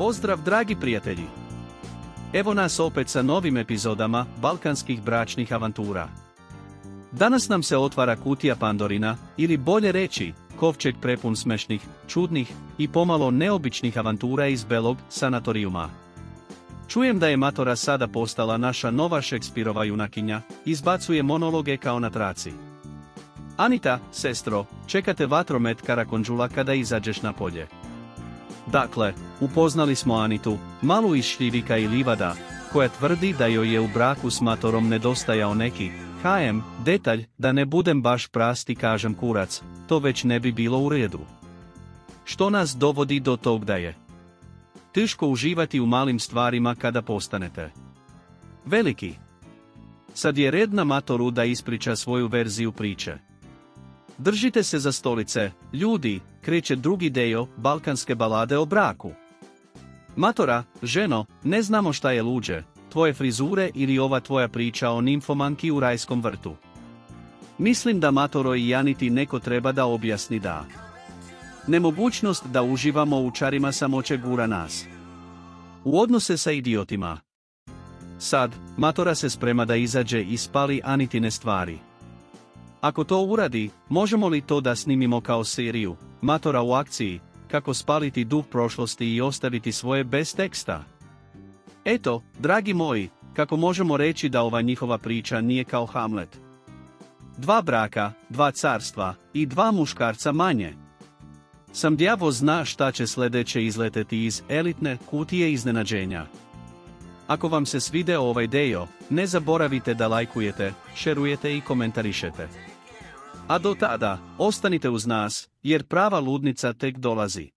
Pozdrav dragi prijatelji! Evo nas opet sa novim epizodama balkanskih bračnih avantura. Danas nam se otvara kutija Pandorina, ili bolje reći, kovčeg prepun smešnih, čudnih i pomalo neobičnih avantura iz belog sanatorijuma. Čujem da je Matora sada postala naša nova Šekspirova junakinja, izbacuje monologe kao na traci. Anita, sestro, čekate vatromet Karakonđula kada izađeš na polje. Dakle, upoznali smo Anitu, malu iz Šljivika i Livada, koja tvrdi da joj je u braku s Matorom nedostajao neki detalj, da ne budem baš prasti kažem kurac, to već ne bi bilo u redu. Što nas dovodi do tog da je teško uživati u malim stvarima kada postanete veliki. Sad je red na Matoru da ispriča svoju verziju priče. Držite se za stolice, ljudi, kreće drugi dio balkanske balade o braku. Matora, ženo, ne znamo šta je luđe, tvoje frizure ili ova tvoja priča o nimfomanki u rajskom vrtu. Mislim da Matoro i Aniti neko treba da objasni da nemogućnost da uživamo u čarima samoće gura nas u odnose sa idiotima. Sad, Matora se sprema da izađe i spali Anitine stvari. Ako to uradi, možemo li to da snimimo kao seriju, Matora u akciji, kako spaliti duh prošlosti i ostaviti svoje bez teksta? Eto, dragi moji, kako možemo reći da ova njihova priča nije kao Hamlet. Dva braka, dva carstva i dva muškarca manje. Sam đavo zna šta će sljedeće izleteti iz elitne kutije iznenađenja. Ako vam se svideo ovaj dio, ne zaboravite da lajkujete, šerujete i komentarišete. A do tada, ostanite uz nas, jer prava ludnica tek dolazi.